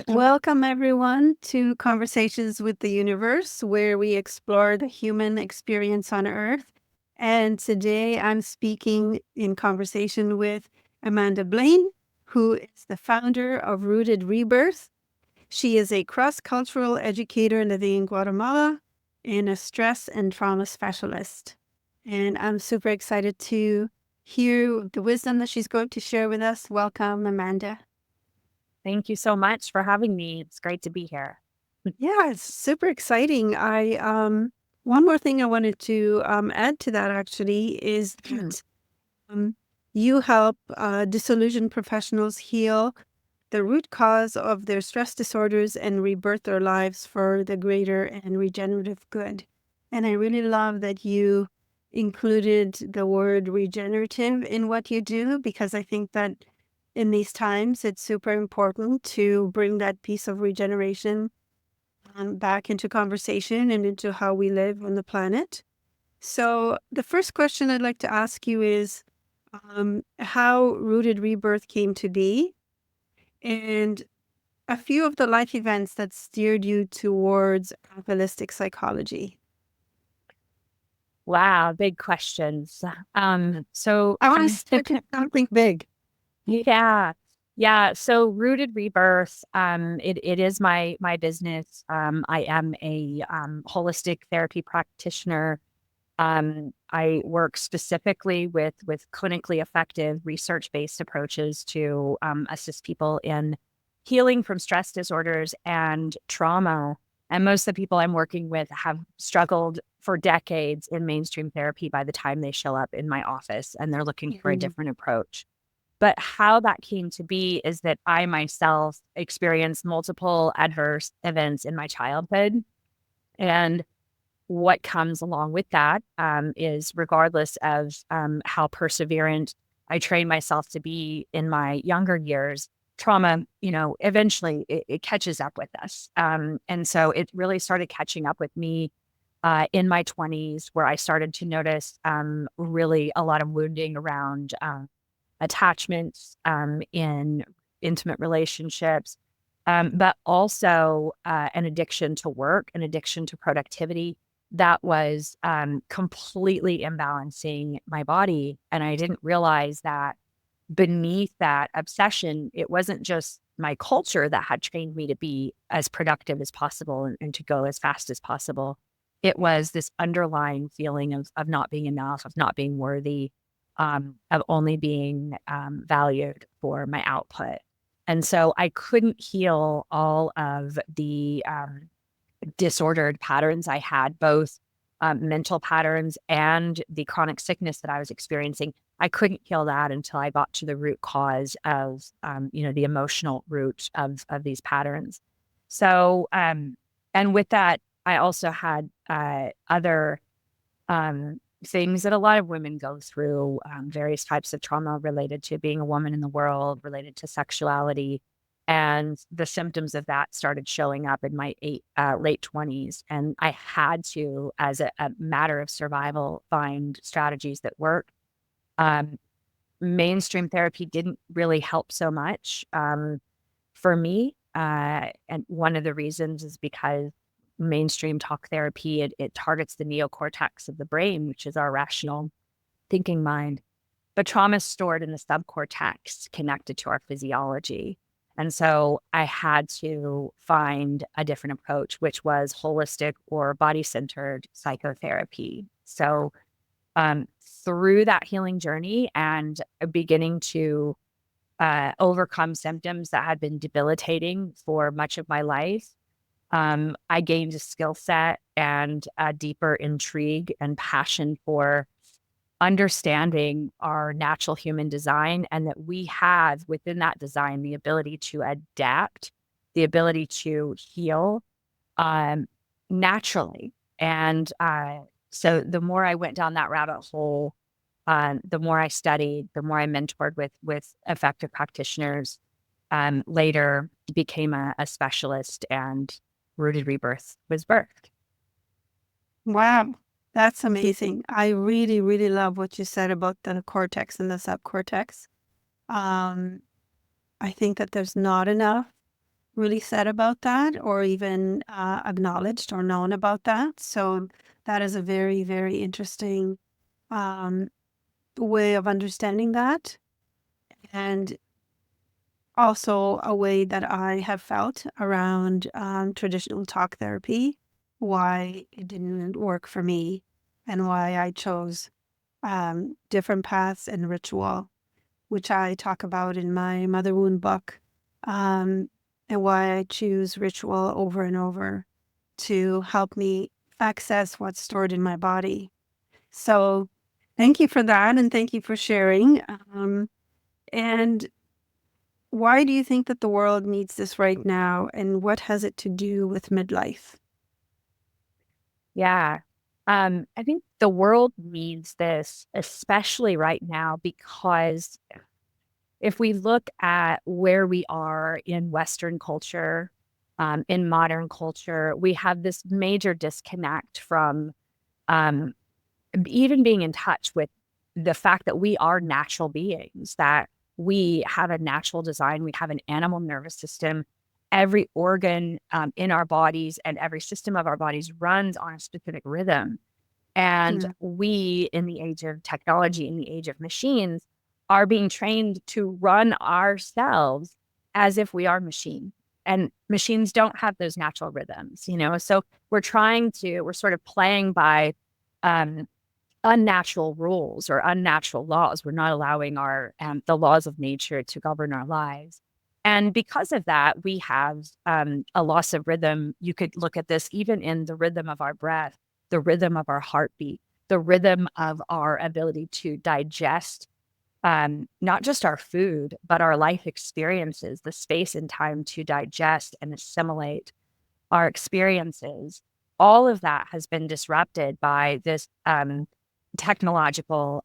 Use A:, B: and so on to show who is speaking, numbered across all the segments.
A: Welcome, everyone, to Conversations with the Universe, where we explore the human experience on Earth. And today I'm speaking in conversation with Amanda Blain, who is the founder of Rooted Rebirth. She is a cross-cultural educator living in Guatemala and a stress and trauma specialist. And I'm super excited to hear the wisdom that she's going to share with us. Welcome, Amanda.
B: Thank you so much for having me. It's great to be here.
A: Yeah, it's super exciting. One more thing I wanted to add to that actually is that um, you help disillusioned professionals heal the root cause of their stress disorders and rebirth their lives for the greater and regenerative good. And I really love that you included the word regenerative in what you do, because I think that in these times it's super important to bring that piece of regeneration back into conversation and into how we live on the planet. So, the first question I'd like to ask you is how Rooted Rebirth came to be, and a few of the life events that steered you towards holistic psychology.
B: Wow, big questions. So
A: I want to start with something big.
B: yeah, yeah. So Rooted Rebirth, it is my business. I am a holistic therapy practitioner. I work specifically with clinically effective research-based approaches to assist people in healing from stress disorders and trauma. And most of the people I'm working with have struggled for decades in mainstream therapy by the time they show up in my office and they're looking for a different approach. But how that came to be is that I myself experienced multiple adverse events in my childhood. And what comes along with that is, regardless of how perseverant I train myself to be in my younger years, trauma, eventually it catches up with us. And so it really started catching up with me in my 20s, where I started to notice really a lot of wounding around attachments in intimate relationships, but also an addiction to work, an addiction to productivity that was completely imbalancing my body. And I didn't realize that beneath that obsession, it wasn't just my culture that had trained me to be as productive as possible and to go as fast as possible. It was this underlying feeling of not being enough, of not being worthy, of only being valued for my output. And so I couldn't heal all of the disordered patterns I had, both mental patterns and the chronic sickness that I was experiencing. I couldn't heal that until I got to the root cause of, the emotional root of these patterns. So, and with that, I also had other things that a lot of women go through, various types of trauma related to being a woman in the world, related to sexuality. And the symptoms of that started showing up in my late 20s. And I had to, as a matter of survival, find strategies that work. Um, Mainstream therapy didn't really help so much for me. And one of the reasons is because mainstream talk therapy, it targets the neocortex of the brain, which is our rational thinking mind. But trauma is stored in the subcortex connected to our physiology. And so I had to find a different approach, which was holistic or body centered psychotherapy. So through that healing journey and beginning to overcome symptoms that had been debilitating for much of my life, I gained a skill set and a deeper intrigue and passion for understanding our natural human design, and that we have within that design the ability to adapt, the ability to heal um, naturally. And so the more I went down that rabbit hole, the more I studied, the more I mentored with effective practitioners, later became a specialist, and Rooted Rebirth was birthed.
A: Wow, that's amazing. I really, really love what you said about the cortex and the subcortex. Um, I think that there's not enough really said about that, or even acknowledged or known about that. So that is a very, very interesting um, way of understanding that. And also a way that I have felt around traditional talk therapy, why it didn't work for me, and why I chose different paths and ritual, which I talk about in my Mother Wound book, um, and why I choose ritual over and over to help me access what's stored in my body. So thank you for that, and thank you for sharing. And why do you think that the world needs this right now, and what has it to do with midlife?
B: Yeah. I think the world needs this, especially right now, because if we look at where we are in Western culture, in modern culture, we have this major disconnect from um, even being in touch with the fact that we are natural beings, that we have a natural design, we have an animal nervous system. Every organ in our bodies and every system of our bodies runs on a specific rhythm. And
A: Mm,
B: we, in the age of technology, in the age of machines, are being trained to run ourselves as if we are machine. And machines don't have those natural rhythms, you know? So we're sort of playing by um, unnatural rules or unnatural laws. We're not allowing the laws of nature to govern our lives. And because of that, we have a loss of rhythm. You could look at this even in the rhythm of our breath, the rhythm of our heartbeat, the rhythm of our ability to digest not just our food, but our life experiences, the space and time to digest and assimilate our experiences. All of that has been disrupted by this technological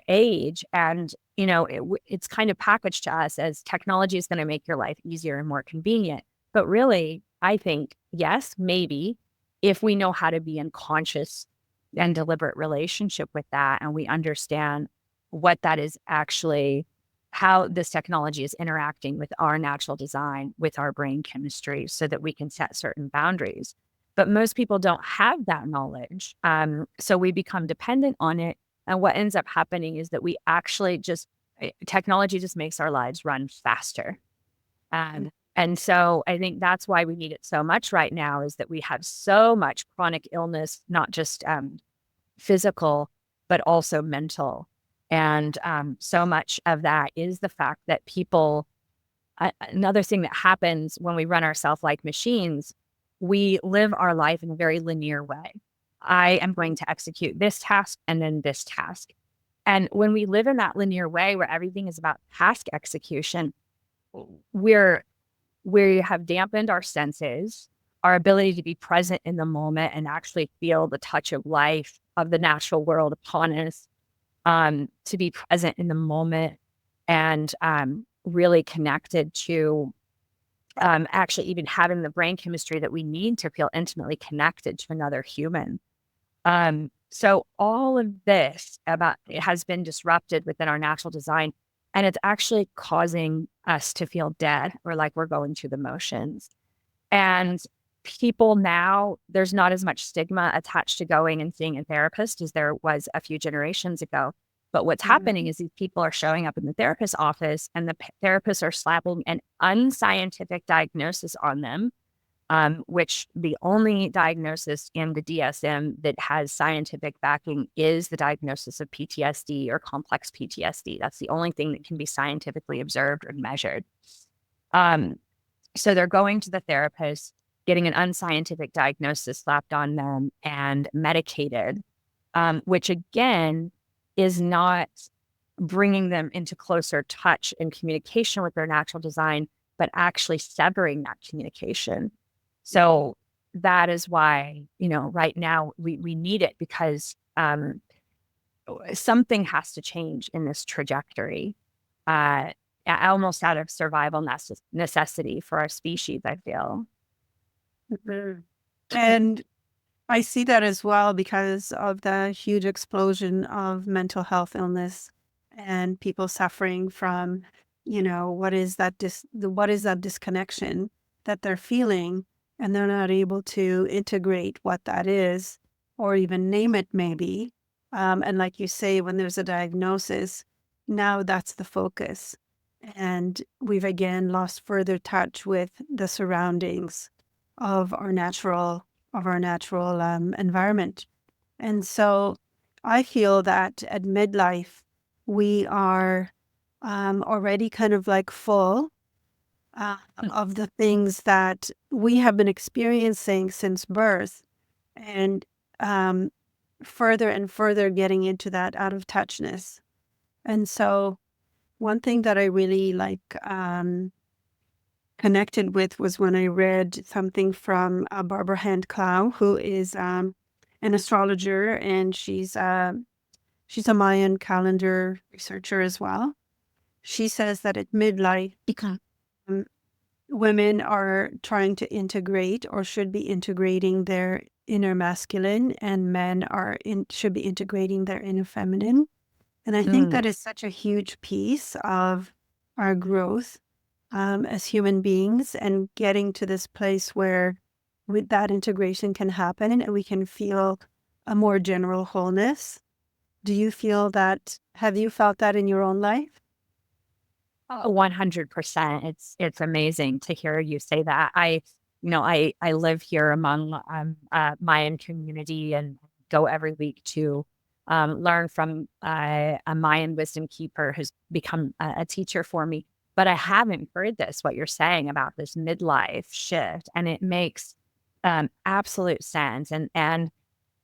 B: age. And, you know, it's kind of packaged to us as technology is going to make your life easier and more convenient. But really, I think, yes, maybe if we know how to be in conscious and deliberate relationship with that, and we understand what that is actually, how this technology is interacting with our natural design, with our brain chemistry, so that we can set certain boundaries. But most people don't have that knowledge. So we become dependent on it. And what ends up happening is that we actually technology just makes our lives run faster.
A: mm,
B: And so I think that's why we need it so much right now, is that we have so much chronic illness, not just physical, but also mental. And so much of that is the fact that people, another thing that happens when we run ourselves like machines, we live our life in a very linear way. I am going to execute this task and then this task. And when we live in that linear way where everything is about task execution, we're we have dampened our senses, our ability to be present in the moment and actually feel the touch of life, of the natural world upon us, to be present in the moment and really connected to actually even having the brain chemistry that we need to feel intimately connected to another human. So all of this about it has been disrupted within our natural design, and it's actually causing us to feel dead or like we're going through the motions. And people now, there's not as much stigma attached to going and seeing a therapist as there was a few generations ago. But what's happening
A: mm,
B: is these people are showing up in the therapist's office, and the therapists are slapping an unscientific diagnosis on them, which the only diagnosis in the DSM that has scientific backing is the diagnosis of PTSD or complex PTSD. That's the only thing that can be scientifically observed or measured. Um, so they're going to the therapist, getting an unscientific diagnosis slapped on them and medicated, which again is not bringing them into closer touch and communication with their natural design, but actually severing that communication. So that is why, you know, right now we need it, because something has to change in this trajectory, uh, almost out of survival necessity for our species, I feel.
A: mm. And I see that as well because of the huge explosion of mental health illness and people suffering from, what is that what is that disconnection? that they're feeling, and they're not able to integrate what that is or even name it maybe. And like you say, when there's a diagnosis, now that's the focus. And we've again lost further touch with the surroundings of our natural environment. And so I feel that at midlife, we are already kind of like full of the things that we have been experiencing since birth, and further and further getting into that out of touchness. And so one thing that I really connected with was when I read something from Barbara Hand-Clow, who is an astrologer, and she's a Mayan calendar researcher as well. She says that at midlife, um, women are trying to integrate or should be integrating their inner masculine, and men should be integrating their inner feminine. And I think that is such a huge piece of our growth as human beings, and getting to this place where with that integration can happen and we can feel a more general wholeness. Do you feel that? Have you felt that in your own life?
B: 100%. It's amazing to hear you say that. I live here among Mayan community and go every week to learn from a Mayan wisdom keeper who's become a teacher for me. But I haven't heard what you're saying about this midlife shift, and it makes absolute sense. And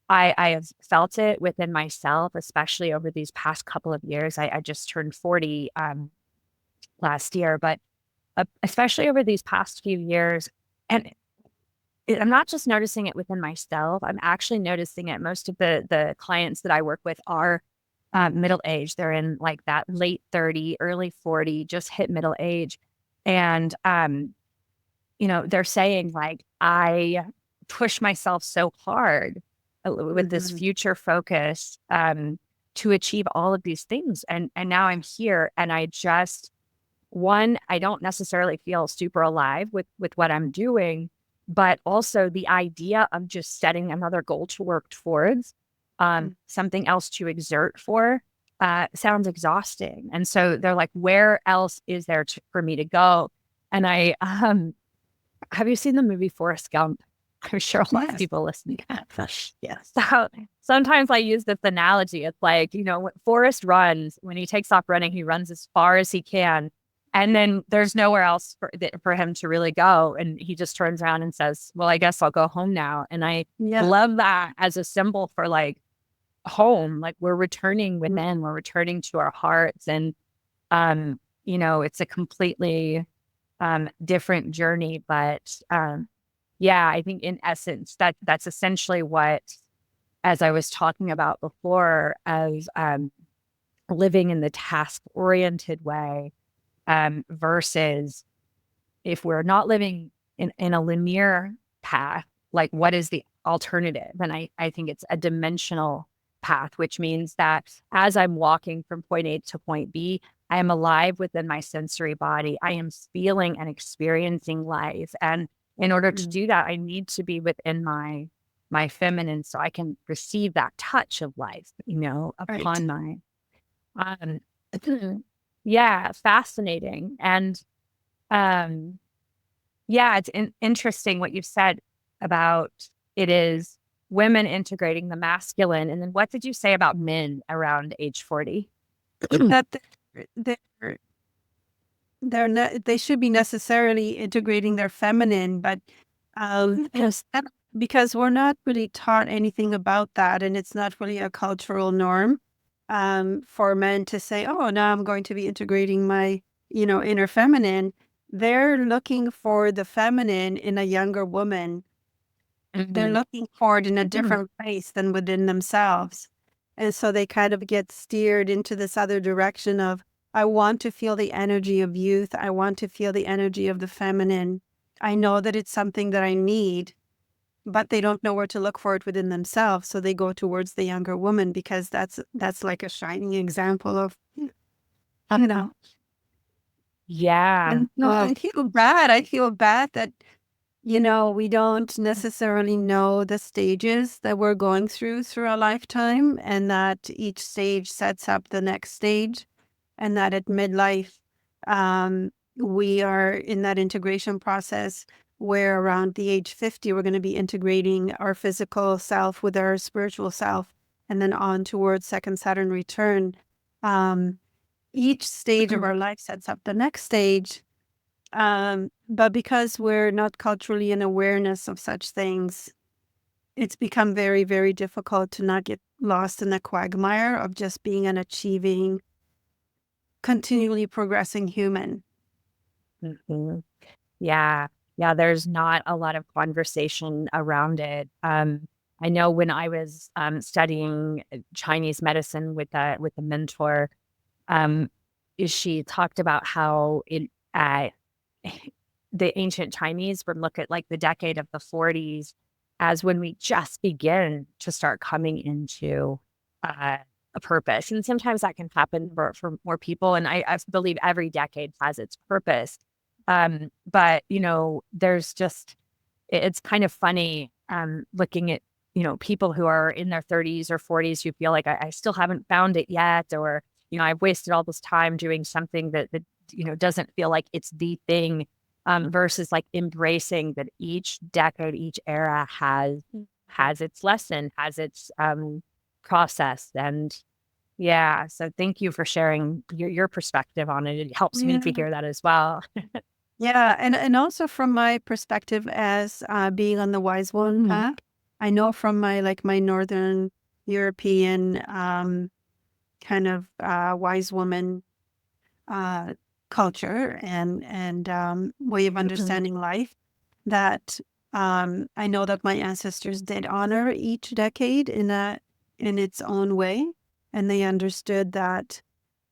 B: I have felt it within myself, especially over these past couple of years. I just turned 40 last year, but especially over these past few years. And I'm not just noticing it within myself. I'm actually noticing it. Most of the clients that I work with are middle age. They're in like that late 30, early 40, just hit middle age. And, they're saying like, I push myself so hard with this future focus to achieve all of these things. And now I'm here, and I don't necessarily feel super alive with what I'm doing, but also the idea of just setting another goal to work towards, something else to exert for, sounds exhausting. And so they're like, where else is there for me to go? And have you seen the movie Forrest Gump? I'm sure a lot of people listening have.
A: Yes.
B: So sometimes I use this analogy. It's like, when Forrest runs, when he takes off running, he runs as far as he can. And then there's nowhere else for him to really go. And he just turns around and says, well, I guess I'll go home now. And I love that as a symbol for like home. Like we're returning within, we're returning to our hearts. And, it's a completely different journey. But yeah, I think in essence, that's essentially what, as I was talking about before, as living in the task-oriented way, versus if we're not living in a linear path, like what is the alternative? And I think it's a dimensional path, which means that as I'm walking from point A to point B, I am alive within my sensory body. I am feeling and experiencing life. And in order to do that, I need to be within my feminine, so I can receive that touch of life, upon my yeah, fascinating. And yeah, it's interesting what you've said about it is women integrating the masculine. And then what did you say about men around age 40?
A: That they should be necessarily integrating their feminine, but because we're not really taught anything about that, and it's not really a cultural norm for men to say, oh, now I'm going to be integrating my inner feminine. They're looking for the feminine in a younger woman. They're looking for it in a different place than within themselves. And so they kind of get steered into this other direction of, I want to feel the energy of youth. I want to feel the energy of the feminine. I know that it's something that I need, but they don't know where to look for it within themselves. So they go towards the younger woman because that's like a shining example of,
B: Yeah.
A: And no, I feel bad. I feel bad that, we don't necessarily know the stages that we're going through our lifetime, and that each stage sets up the next stage, and that at midlife, we are in that integration process where around the age 50, we're going to be integrating our physical self with our spiritual self, and then on towards second Saturn return. Um, each stage of our life sets up the next stage. But because we're not culturally in awareness of such things, it's become very, very difficult to not get lost in the quagmire of just being an achieving, continually progressing human.
B: Mhm. Yeah. Yeah. There's not a lot of conversation around it. I know when I was studying Chinese medicine with a mentor, um, she talked about how the ancient Chinese would look at like the decade of the 40s as when we just begin to start coming into a purpose. And sometimes that can happen for more people. And I believe every decade has its purpose. But, there's just, it's kind of funny looking at, people who are in their 30s or 40s who feel like I still haven't found it yet, or, I've wasted all this time doing something that doesn't feel like it's the thing, versus like embracing that each decade, each era has its lesson, has its process. And yeah, so thank you for sharing your perspective on it. It helps me
A: Yeah.
B: to hear that as well.
A: Yeah. And also from my perspective as being on the wise one path, I know from my Northern European kind of wise woman uh, culture and way of understanding life, that I know that my ancestors did honor each decade in its own way, and they understood that,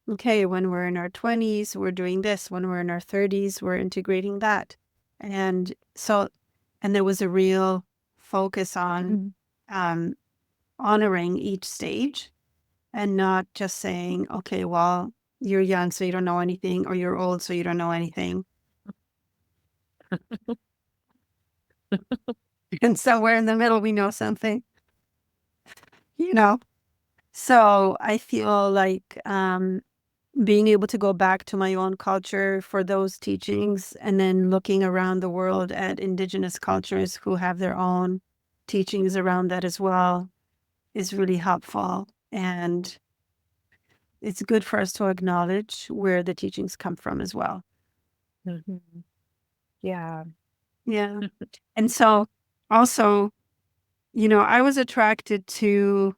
A: okay, when we're in our 20s, we're doing this. When we're in our 30s, we're integrating that. And so, and there was a real focus on um, honoring each stage, and not just saying, okay, well, you're young, so you don't know anything, or you're old, so you don't know anything. And somewhere in the middle, we know something, you know? So I feel like being able to go back to my own culture for those teachings, and then looking around the world at indigenous cultures who have their own teachings around that as well, is really helpful. And it's good for us to acknowledge where the teachings come from as well.
B: Mhm. Yeah.
A: Yeah. And so also, I was attracted to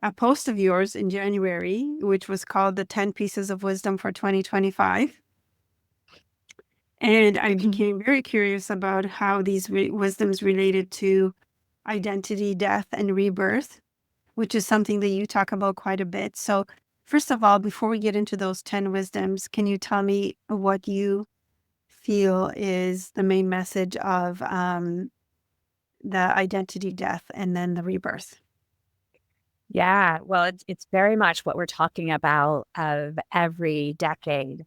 A: a post of yours in January, which was called the 10 Pieces of Wisdom for 2025. And I became very curious about how these wisdoms related to identity, death, and rebirth, which is something that you talk about quite a bit. So, first of all, before we get into those 10 wisdoms, can you tell me what you feel is the main message of the identity, death, and then the rebirth?
B: Yeah. Well, it's very much what we're talking about of every decade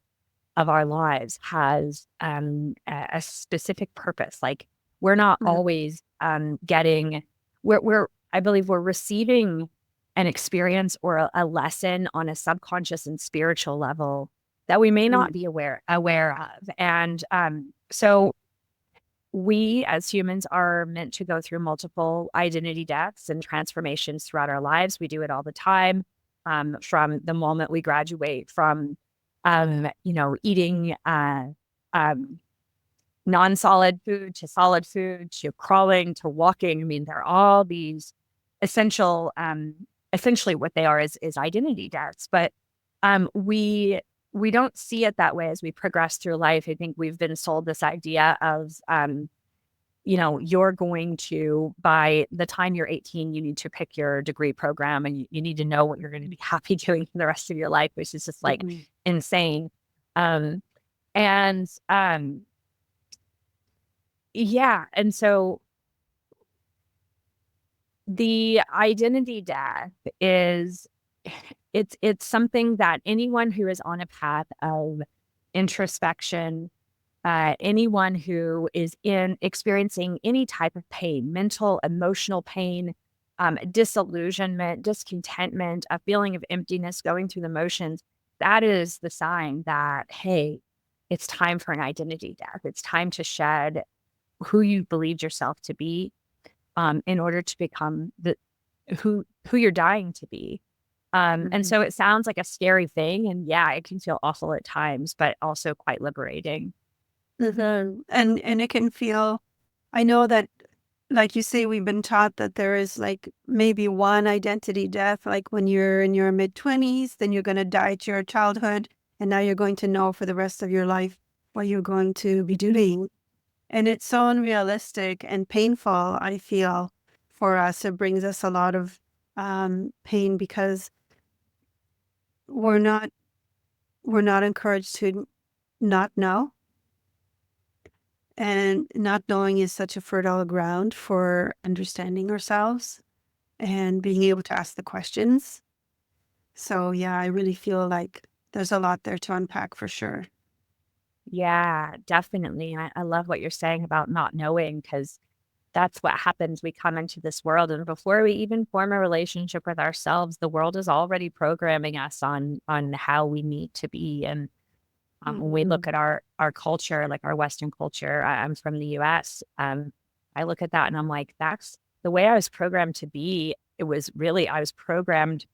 B: of our lives has a specific purpose. Like we're not
A: Mm,
B: always getting we're I believe we're receiving an experience or a lesson on a subconscious and spiritual level that we may not
A: mm,
B: be aware of. And so we as humans are meant to go through multiple identity deaths and transformations throughout our lives. We do it all the time, from the moment we graduate from, eating um, non-solid food to solid food to crawling to walking. I mean, there are all these essential, essentially what they are is identity deaths. But we don't see it that way as we progress through life. I think we've been sold this idea of you're going to, by the time you're 18, you need to pick your degree program, and you need to know what you're going to be happy doing for the rest of your life, which is just like
A: mhm,
B: insane. Um, and yeah. And so the identity death is it's something that anyone who is on a path of introspection. Anyone who is experiencing any type of pain, mental, emotional pain, disillusionment, discontentment, a feeling of emptiness, going through the motions, that is the sign that, hey, it's time for an identity death. It's time to shed who you believed yourself to be, in order to become who you're dying to be. And so it sounds like a scary thing. And yeah, it can feel awful at times, but also quite liberating.
A: And it can feel, I know that, like you say, we've been taught that there is like maybe one identity death, like when you're in your mid-20s, then you're going to die to your childhood, and now you're going to know for the rest of your life what you're going to be doing. And it's so unrealistic and painful, I feel, for us. It brings us a lot of pain because we're not encouraged to not know. And not knowing is such a fertile ground for understanding ourselves and being able to ask the questions. So yeah, I really feel like there's a lot there to unpack for sure.
B: Yeah, definitely. And I love what you're saying about not knowing, because that's what happens. We come into this world, and before we even form a relationship with ourselves, the world is already programming us on how we need to be. And when we look at our culture, like our Western culture, I'm from the US. I look at that and I'm like, that's the way I was programmed to be. It was really, I was programmed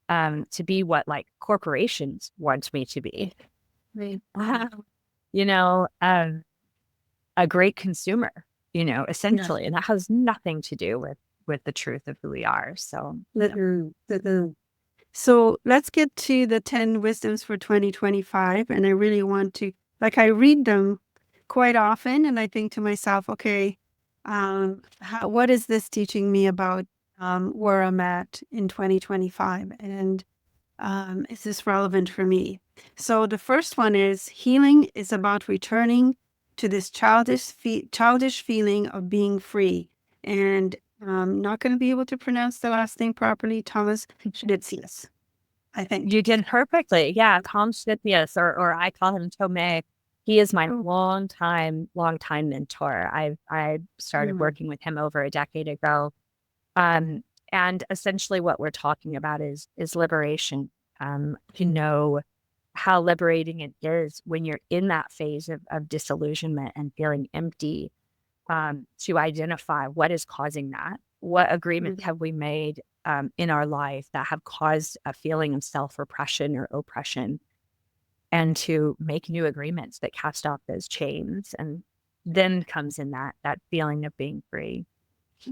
B: to be what like corporations want me to be.
A: Right.
B: You know, a great consumer, essentially. And that has nothing to do with the truth of who we are. So,
A: So let's get to the 10 wisdoms for 2025. And I really want to, like, I read them quite often, and I think to myself, okay, what is this teaching me about where I'm at in 2025? And is this relevant for me? So the first one is healing is about returning to this childish feeling of being free. And I'm not going to be able to pronounce the last name properly. Thomas Schnitzes, I think.
B: you did perfectly. Yeah. Tom Schnithius, or I call him Tomei. He is my long time mentor. I started working with him over a decade ago. And essentially what we're talking about is liberation. To know how liberating it is when you're in that phase of disillusionment and feeling empty, to identify what is causing that. What agreements have we made in our life that have caused a feeling of self-repression or oppression, and to make new agreements that cast off those chains. And then comes in that feeling of being free.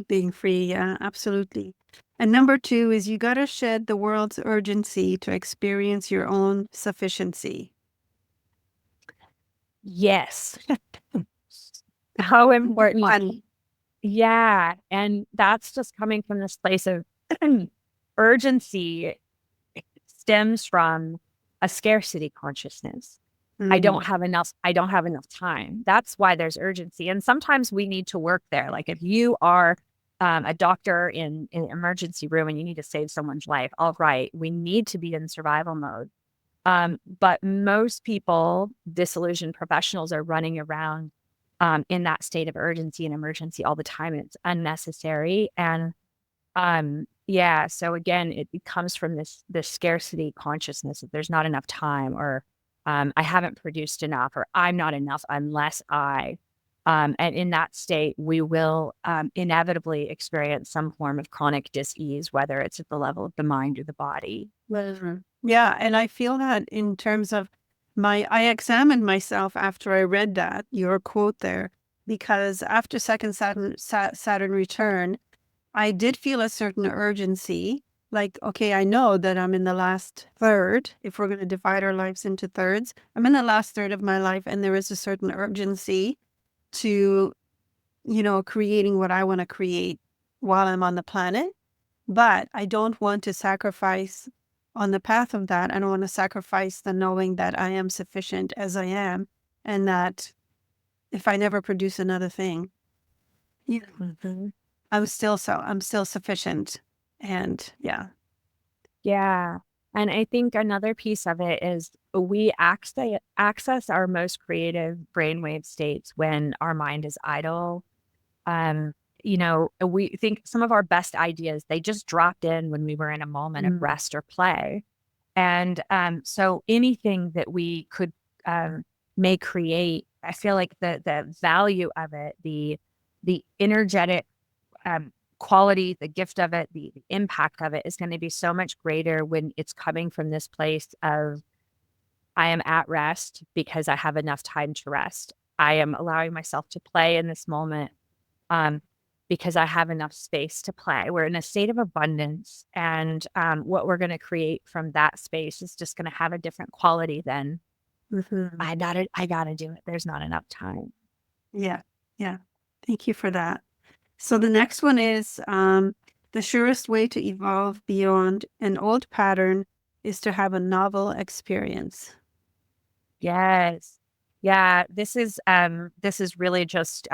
A: Being free, yeah, absolutely. And number two is you got to shed the world's urgency to experience your own sufficiency.
B: Yes. How important.
A: One.
B: Yeah. And that's just coming from this place of urgency. Stems from a scarcity consciousness. I don't have enough time. That's why there's urgency. And sometimes we need to work there. Like if you are a doctor in an emergency room and you need to save someone's life, all right, we need to be in survival mode. But most people, disillusioned professionals, are running around in that state of urgency and emergency all the time. It's unnecessary. And yeah, so again, it comes from this scarcity consciousness that there's not enough time, or I haven't produced enough, or I'm not enough unless I. And in that state, we will inevitably experience some form of chronic dis-ease, whether it's at the level of the mind or the body.
A: Yeah, and I feel that in terms of I examined myself after I read that, your quote there, because after second Saturn return, I did feel a certain urgency. Like, okay, I know that I'm in the last third. If we're going to divide our lives into thirds, I'm in the last third of my life, and there is a certain urgency to, creating what I want to create while I'm on the planet. But I don't want to sacrifice on the path of that. I don't want to sacrifice the knowing that I am sufficient as I am, and that if I never produce another thing, I'm still sufficient. And yeah.
B: Yeah. And I think another piece of it is we access our most creative brainwave states when our mind is idle. Um, we think some of our best ideas, they just dropped in when we were in a moment of
A: Mm.
B: rest or play. And so anything that we could may create, I feel like the value of it, the energetic quality, the gift of it, the impact of it is going to be so much greater when it's coming from this place of I am at rest because I have enough time to rest. I am allowing myself to play in this moment um, because I have enough space to play. We're in a state of abundance, and what we're going to create from that space is just going to have a different quality than
A: Mhm.
B: I gotta do it. There's not enough time.
A: Yeah, yeah. Thank you for that. So the next one is the surest way to evolve beyond an old pattern is to have a novel experience.
B: Yes. Yeah, this is really just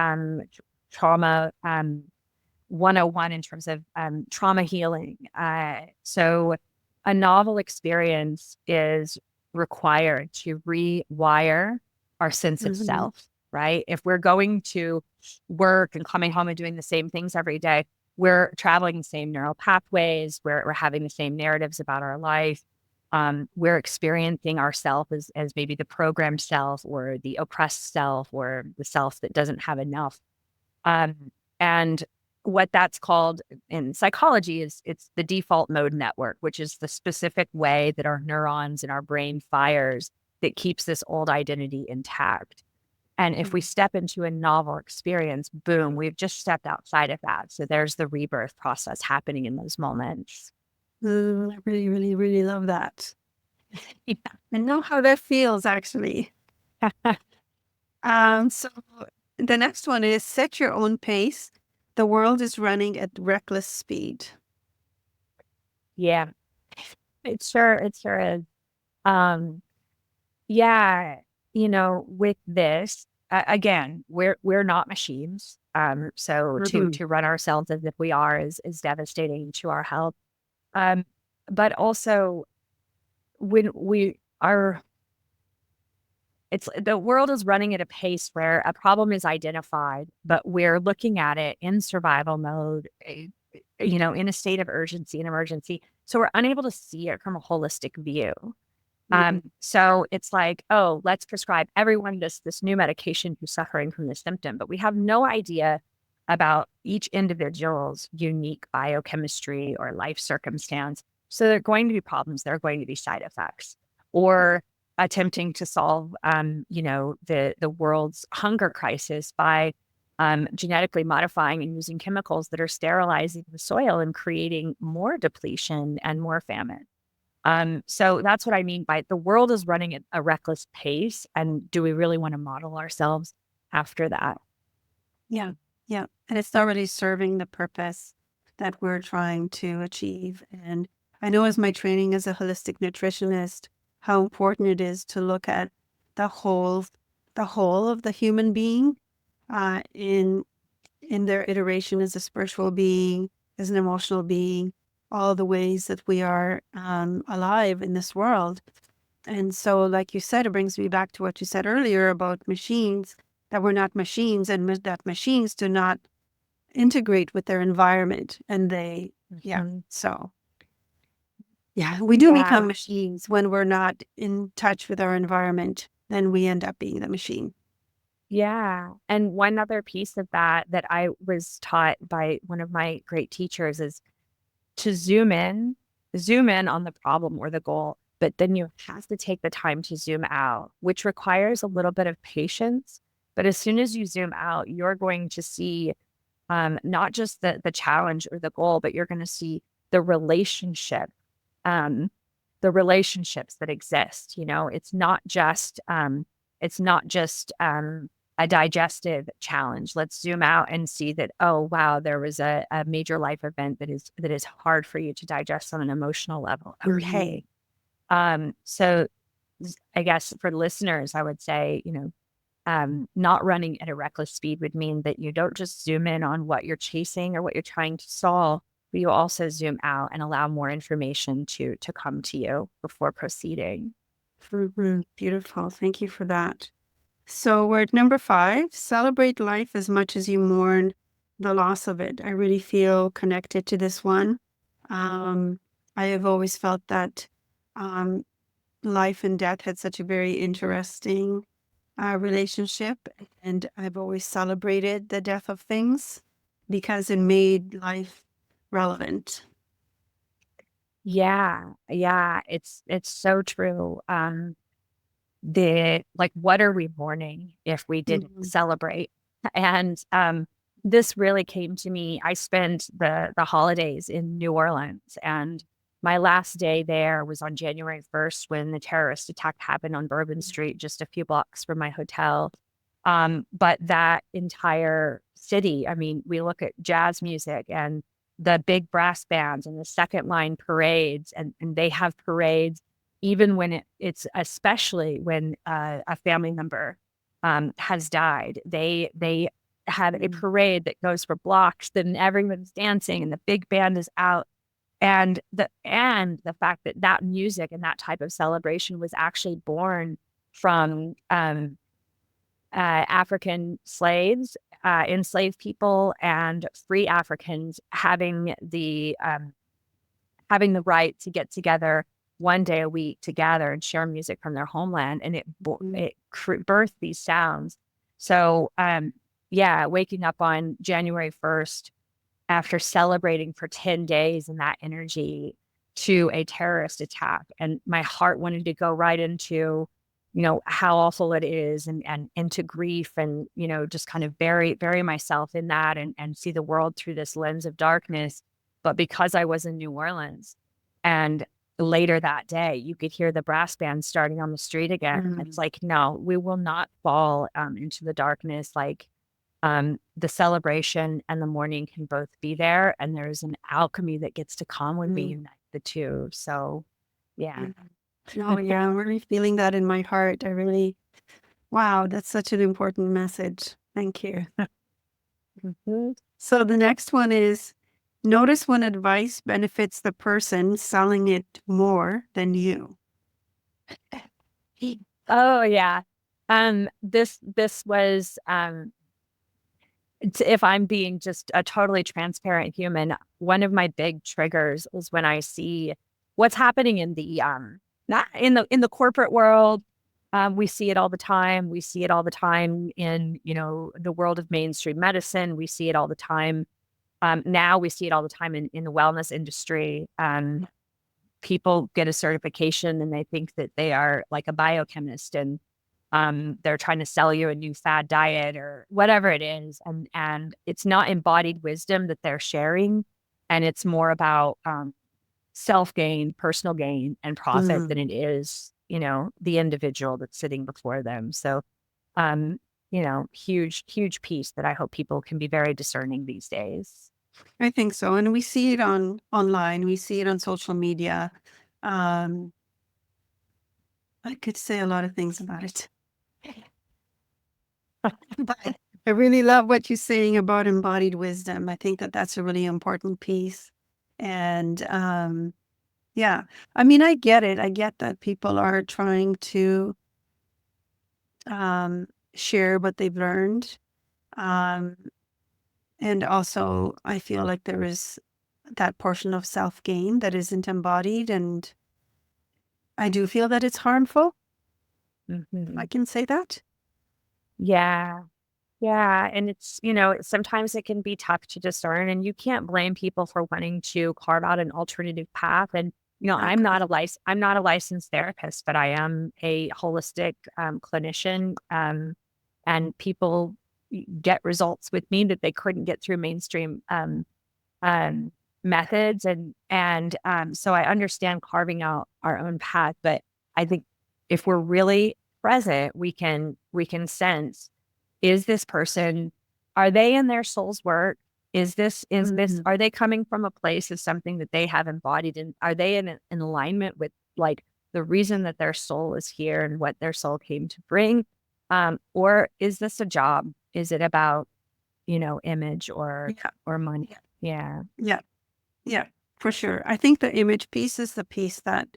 B: trauma 101 in terms of trauma healing. So a novel experience is required to rewire our sense of
A: Hmm.
B: self, right? If we're going to work and coming home and doing the same things every day, we're traveling the same neural pathways, we're having the same narratives about our life. We're experiencing ourself as maybe the programmed self or the oppressed self or the self that doesn't have enough. Um, and what that's called in psychology is it's the default mode network, which is the specific way that our neurons in our brain fires that keeps this old identity intact. And if we step into a novel experience, boom, we've just stepped outside of that. So there's the rebirth process happening in those moments.
A: I really, really, really love that. I know how that feels actually.
B: Yeah.
A: So the next one is set your own pace. The world is running at reckless speed.
B: Yeah, it sure is. Um, Yeah, with this, again, we're not machines. So
A: Mhm.
B: to run ourselves as if we are is devastating to our health. Um, but also when we are, it's the world is running at a pace where a problem is identified, but we're looking at it in survival mode, in a state of urgency and emergency. So we're unable to see it from a holistic view.
A: Mhm.
B: So it's like, oh, let's prescribe everyone this new medication who's suffering from this symptom, but we have no idea about each individual's unique biochemistry or life circumstance. So there are going to be problems, there are going to be side effects, or attempting to solve, the world's hunger crisis by genetically modifying and using chemicals that are sterilizing the soil and creating more depletion and more famine. So that's what I mean by the world is running at a reckless pace. And do we really want to model ourselves after that?
A: Yeah, yeah. And it's not really serving the purpose that we're trying to achieve. And I know as my training as a holistic nutritionist, how important it is to look at the whole, the whole of the human being, in their iteration as a spiritual being, as an emotional being, all the ways that we are alive in this world. And so, like you said, it brings me back to what you said earlier about machines, that we're not machines, and that machines do not integrate with their environment. And they, yeah.
B: Mhm.
A: So, yeah, we do
B: Yeah.
A: become machines when we're not in touch with our environment. Then we end up being the machine.
B: Yeah. And one other piece of that I was taught by one of my great teachers is to zoom in on the problem or the goal, but then you have to take the time to zoom out, which requires a little bit of patience. But as soon as you zoom out, you're going to see not just the challenge or the goal, but you're going to see the relationship, um, the relationships that exist. It's not just a digestive challenge. Let's zoom out and see that, oh wow, there was a major life event that is hard for you to digest on an emotional level.
A: Mhm.
B: Okay. So I guess for listeners, I would say, not running at a reckless speed would mean that you don't just zoom in on what you're chasing or what you're trying to solve, but you also zoom out and allow more information to come to you before proceeding.
A: Beautiful. Thank you for that. So we're at number 5, celebrate life as much as you mourn the loss of it. I really feel connected to this one. I have always felt that um, life and death had such a very interesting relationship, and I've always celebrated the death of things because it made life relevant.
B: Yeah, yeah, it's so true. What are we mourning if we didn't
A: Mhm.
B: celebrate? And this really came to me. I spent the holidays in New Orleans, and my last day there was on January 1st when the terrorist attack happened on Bourbon Street, just a few blocks from my hotel. But that entire city, I mean, we look at jazz music and the big brass bands and the second line parades, and they have parades even when it's especially when a family member has died. They have a parade that goes for blocks, then everyone's dancing and the big band is out. And the fact that that music and that type of celebration was actually born from African slaves, enslaved people, and free Africans having the right to get together one day a week to gather and share music from their homeland, and it birthed these sounds. So, yeah, waking up on January 1st after celebrating for 10 days in that energy to a terrorist attack, and my heart wanted to go right into, how awful it is, and into grief, and just kind of bury myself in that, and see the world through this lens of darkness. But because I was in New Orleans, and later that day you could hear the brass band starting on the street again, it's like, no, we will not fall into the darkness. Like, the celebration and the mourning can both be there, and there's an alchemy that gets to come when we unite the two. So, yeah.
A: Oh, yeah, I'm really feeling that in my heart. Wow, that's such an important message. Thank you.
B: Mhm.
A: So the next one is notice when advice benefits the person selling it more than you.
B: Oh yeah. This was if I'm being just a totally transparent human, one of my big triggers is when I see what's happening in the not in the corporate world. We see it all the time. We see it all the time in, the world of mainstream medicine. We see it all the time. Now we see it all the time in the wellness industry. People get a certification and they think that they are like a biochemist, and they're trying to sell you a new fad diet or whatever it is. And it's not embodied wisdom that they're sharing. And it's more about self gain, personal gain, and profit than it is, the individual that's sitting before them. So, um, huge, huge piece that I hope people can be very discerning these days.
A: I think so. And we see it online. We see it on social media. Um, I could say a lot of things about it. But I really love what you're saying about embodied wisdom. I think that that's a really important piece. And yeah, I mean, I get it. I get that people are trying to um, share what they've learned. Um, and also, I feel like there is that portion of self gain that isn't embodied. And I do feel that it's harmful.
B: Mhm.
A: I can say that.
B: Yeah. Yeah. And it's, sometimes it can be tough to discern, and you can't blame people for wanting to carve out an alternative path. And,
A: Exactly.
B: I'm not a licensed therapist, but I am a holistic clinician. And people get results with me that they couldn't get through mainstream um, methods. And so I understand carving out our own path. But I think if we're really present, we can sense, is this person, are they in their soul's work? Are they coming from a place of something that they have embodied? And are they in alignment with like the reason that their soul is here and what their soul came to bring? Or is this a job? Is it about, image or
A: Yeah.
B: money? Yeah.
A: Yeah. Yeah, for sure. I think the image piece is the piece that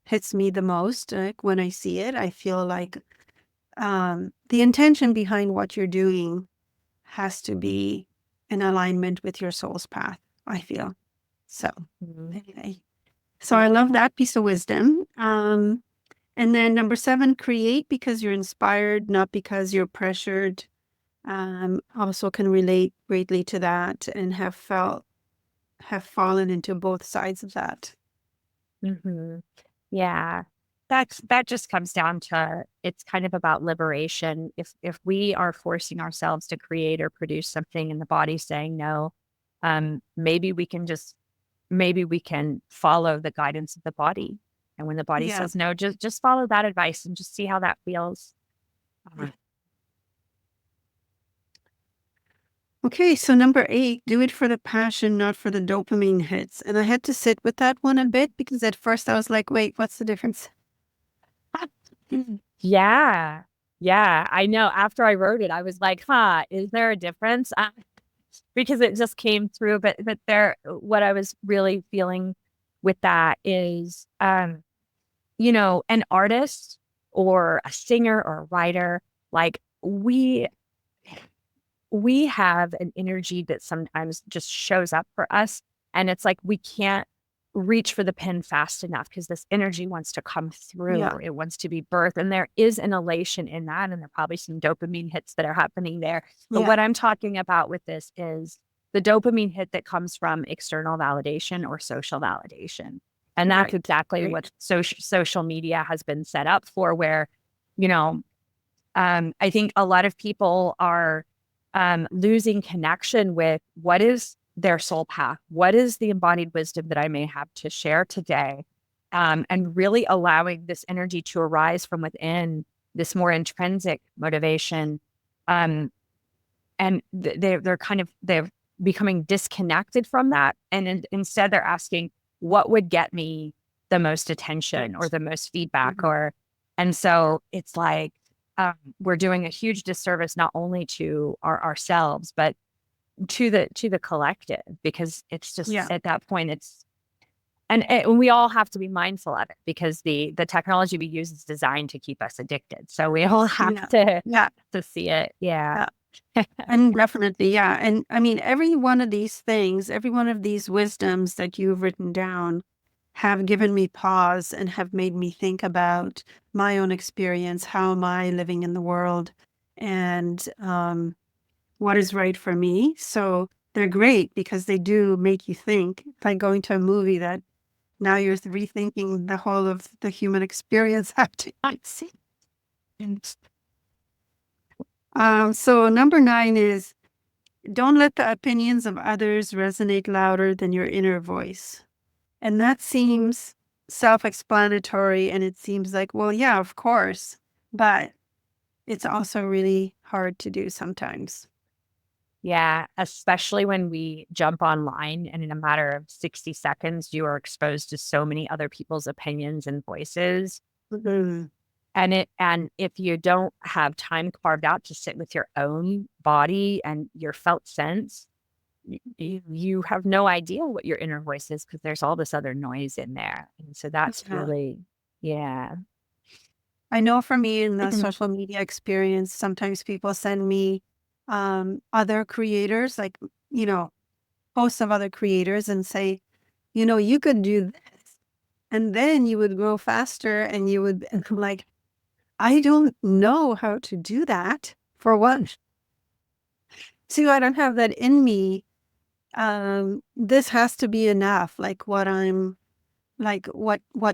A: hits me the most. Like when I see it, I feel like the intention behind what you're doing has to be in alignment with your soul's path, I feel. So anyway, so I love that piece of wisdom. And then number 7, create because you're inspired, not because you're pressured. Also can relate greatly to that and have fallen into both sides of that.
B: Mm-hmm. Yeah. That just comes down to, it's kind of about liberation. If we are forcing ourselves to create or produce something and the body's saying no, maybe we can follow the guidance of the body. And when the body
A: Yeah.
B: says no, just follow that advice and just see how that feels.
A: Okay, so number 8, do it for the passion, not for the dopamine hits. And I had to sit with that one a bit because at first I was like, wait, what's the difference?
B: Yeah. Yeah. I know. After I wrote it, I was like, is there a difference? Because it just came through. But what I was really feeling with that is, an artist or a singer or a writer, like we have an energy that sometimes just shows up for us. And it's like we can't reach for the pen fast enough because this energy wants to come through.
A: Yeah.
B: It wants to be birthed. And there is an elation in that. And there are probably some dopamine hits that are happening there. But
A: Yeah.
B: what I'm talking about with this is the dopamine hit that comes from external validation or social validation. And that's
A: Right.
B: exactly
A: Right.
B: what social media has been set up for, where, you know, I think a lot of people are losing connection with what is their soul path, what is the embodied wisdom that I may have to share today, and really allowing this energy to arise from within, this more intrinsic motivation. And they're becoming disconnected from that, and instead they're asking, what would get me the most attention or
A: Right.
B: the most feedback,
A: Mhm.
B: and so it's like, we're doing a huge disservice not only to ourselves but to the collective, because it's just
A: Yeah.
B: at that point and we all have to be mindful of it, because the technology we use is designed to keep us addicted, so we all have
A: Yeah.
B: to
A: Yeah.
B: see it. Yeah.
A: Yeah. And definitely, yeah. And I mean, every one of these things, every one of these wisdoms that you've written down have given me pause and have made me think about my own experience. How am I living in the world? And what is right for me? So they're great because they do make you think. It's like going to a movie that now you're rethinking the whole of the human experience after you see. So number 9 is don't let the opinions of others resonate louder than your inner voice. And that seems self-explanatory, and it seems like, well, yeah, of course, but it's also really hard to do sometimes.
B: Yeah, especially when we jump online and in a matter of 60 seconds, you are exposed to so many other people's opinions and voices.
A: Mhm.
B: And if you don't have time carved out to sit with your own body and your felt sense, you have no idea what your inner voice is, because there's all this other noise in there. And so that's
A: Yeah.
B: really, yeah.
A: I know for me in the social media experience, sometimes people send me other creators, like, you know, posts of other creators and say, you could do this and then you would grow faster and you would, and I'm like, I don't know how to do that for one. See, I don't have that in me. This has to be enough. Like what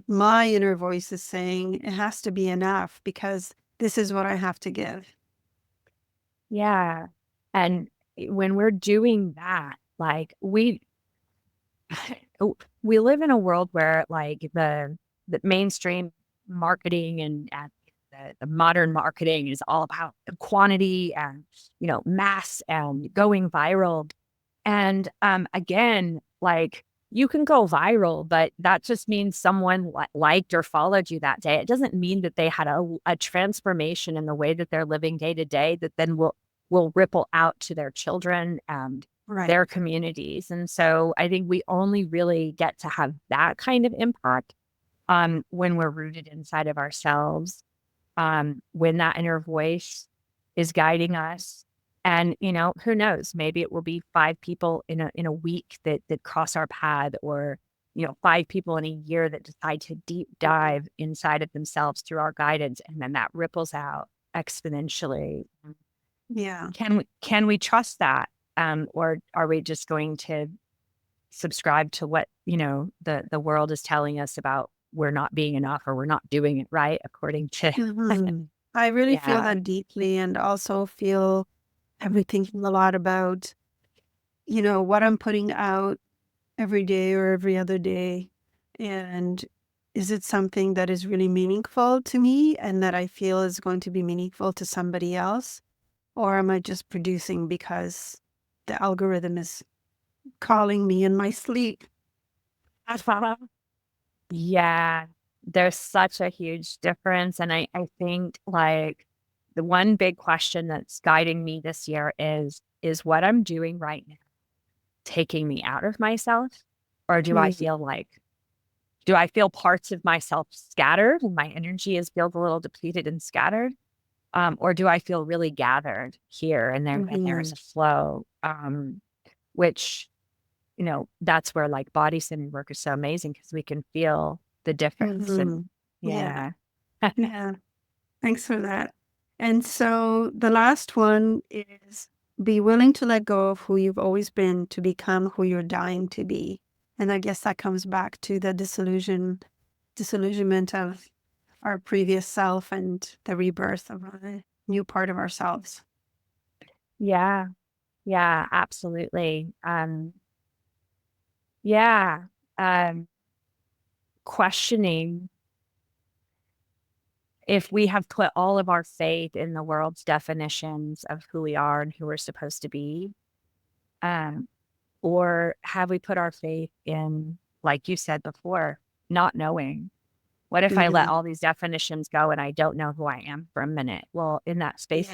A: my inner voice is saying, it has to be enough because this is what I have to give.
B: Yeah. And when we're doing that, like we live in a world where, like, the mainstream marketing and the modern marketing is all about quantity and, mass and going viral. And again, like, you can go viral, but that just means someone liked or followed you that day. It doesn't mean that they had a transformation in the way that they're living day to day that then will ripple out to their children and
A: Right.
B: their communities. And so I think we only really get to have that kind of impact when we're rooted inside of ourselves, when that inner voice is guiding us. And, who knows, maybe it will be 5 people in a week that cross our path, or, 5 people in a year that decide to deep dive inside of themselves through our guidance. And then that ripples out exponentially.
A: Yeah.
B: Can we trust that? Or are we just going to subscribe to what, the world is telling us about we're not being enough, or we're not doing it right according to,
A: Mhm. I really feel
B: yeah.
A: that deeply, and also feel I've been thinking a lot about, what I'm putting out every day or every other day. And is it something that is really meaningful to me and that I feel is going to be meaningful to somebody else? Or am I just producing because the algorithm is calling me in my sleep?
B: Yeah, there's such a huge difference. And I think, like, the one big question that's guiding me this year is what I'm doing right now taking me out of myself? Or
A: Mm,
B: do I feel parts of myself scattered and my energy is feels a little depleted and scattered? Or do I feel really gathered here, and there's
A: mhm,
B: a flow? Which, that's where, like, body centered work is so amazing, because we can feel the difference. And
A: mhm. Yeah,
B: yeah.
A: yeah. Thanks for that. And so the last one is be willing to let go of who you've always been to become who you're dying to be. And I guess that comes back to the disillusionment of our previous self and the rebirth of a new part of ourselves.
B: Yeah. Yeah, absolutely. Yeah. Um, Questioning if we have put all of our faith in the world's definitions of who we are and who we're supposed to be. Um, or have we put our faith in, like you said before, not knowing? What if I let
A: Mhm.
B: all these definitions go and I don't know who I am for a minute? Well,
A: Yeah.
B: in that space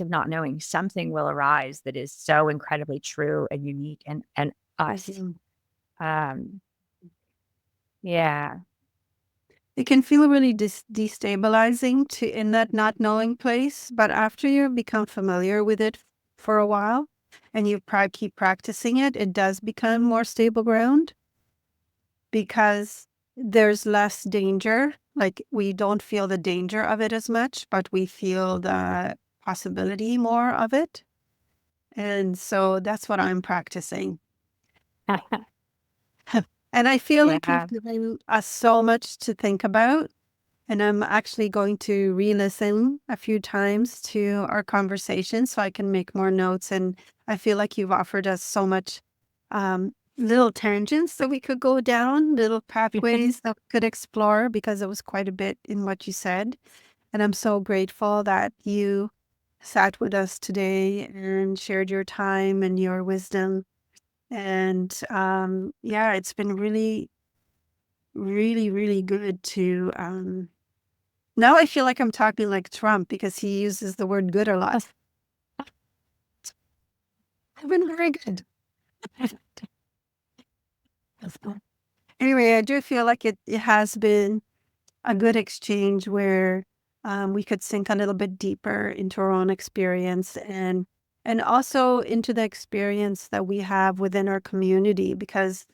B: of not knowing, something will arise that is so incredibly true and unique, and us.
A: Mhm.
B: Um, yeah.
A: It can feel really destabilizing to in that not knowing place, but after you become familiar with it for a while and you keep practicing it, it does become more stable ground because there's less danger. Like we don't feel the danger of it as much, but we feel the possibility more of it. And so that's what I'm practicing. And I feel like you've
B: Yeah.
A: given us so much to think about. And I'm actually going to re-listen a few times to our conversation so I can make more notes. And I feel like you've offered us so much little tangents that we could go down, little pathways that we could explore because there was quite a bit in what you said. And I'm so grateful that you sat with us today and shared your time and your wisdom. And yeah, it's been really, really, really good to now I feel like I'm talking like Trump because he uses the word good a lot. I've been very good. Anyway, I do feel like it has been a good exchange where we could sink a little bit deeper into our own experience and also into the experience that we have within our community because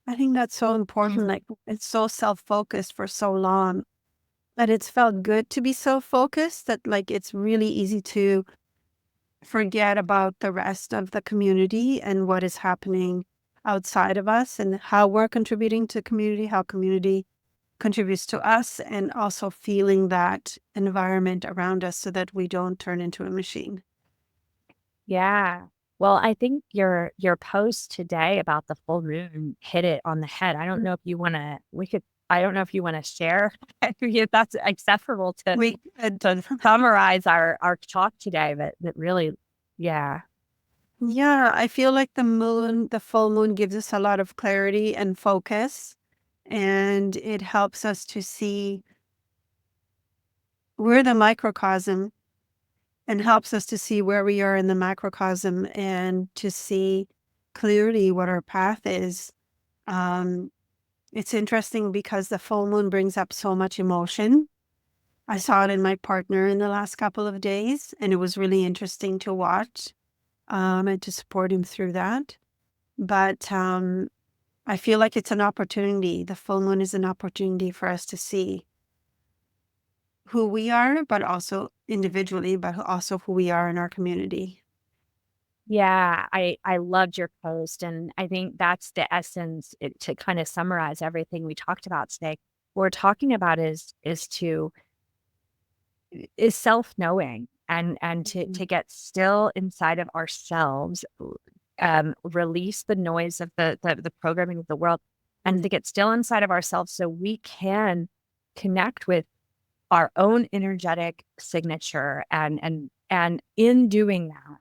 A: I think that's so important. Like it's so self-focused for so long that it's felt good to be so focused that like it's really easy to forget about the rest of the community and what is happening outside of us and how we're contributing to community, how community contributes to us, and also feeling that environment around us so that we don't turn into a machine.
B: Yeah. Well, I think your post today about the full moon hit it on the head. I don't know if you wanna we could I don't know if you wanna share if that's acceptable to
A: We,
B: summarize our talk today, but that really, yeah.
A: yeah, I feel like the full moon gives us a lot of clarity and focus, and it helps us to see we're the microcosm and helps us to see where we are in the macrocosm and to see clearly what our path is. It's interesting because the full moon brings up so much emotion. I saw it in my partner in the last couple of days, and it was really interesting to watch and to support him through that. But I feel like it's an opportunity. The full moon is an opportunity for us to see who we are, but also individually, but also who we are in our community.
B: Yeah, I loved your post, and I think that's the essence to kind of summarize everything we talked about today. What we're talking about is self-knowing and to get still inside of ourselves, release the noise of the programming of the world, and to get still inside of ourselves so we can connect with our own energetic signature. And in doing that,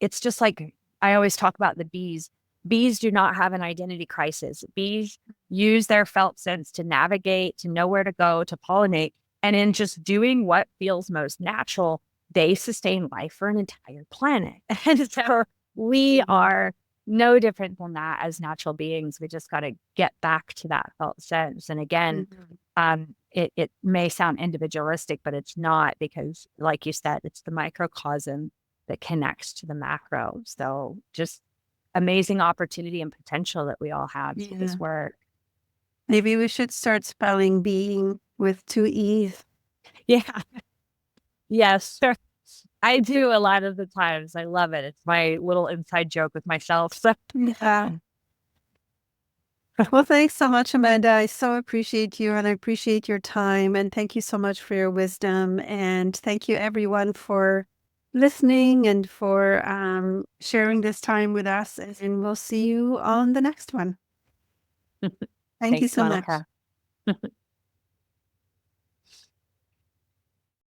B: it's just like I always talk about the bees. Bees do not have an identity crisis. Bees use their felt sense to navigate, to know where to go, to pollinate. And in just doing what feels most natural, they sustain life for an entire planet. And so we are no different than that as natural beings. We just got to get back to that felt sense. And again, it may sound individualistic, but it's not, because like you said, it's the microcosm that connects to the macro. So just amazing opportunity and potential that we all have through this work.
A: Maybe we should start spelling being with 2 E's.
B: Yeah. Yes. I do a lot of the times. I love it. It's my little inside joke with myself. So
A: yeah. Well, thanks so much, Amanda. I so appreciate you, and I appreciate your time. And thank you so much for your wisdom. And thank you, everyone, for listening and for sharing this time with us. And we'll see you on the next one. Thank you so much.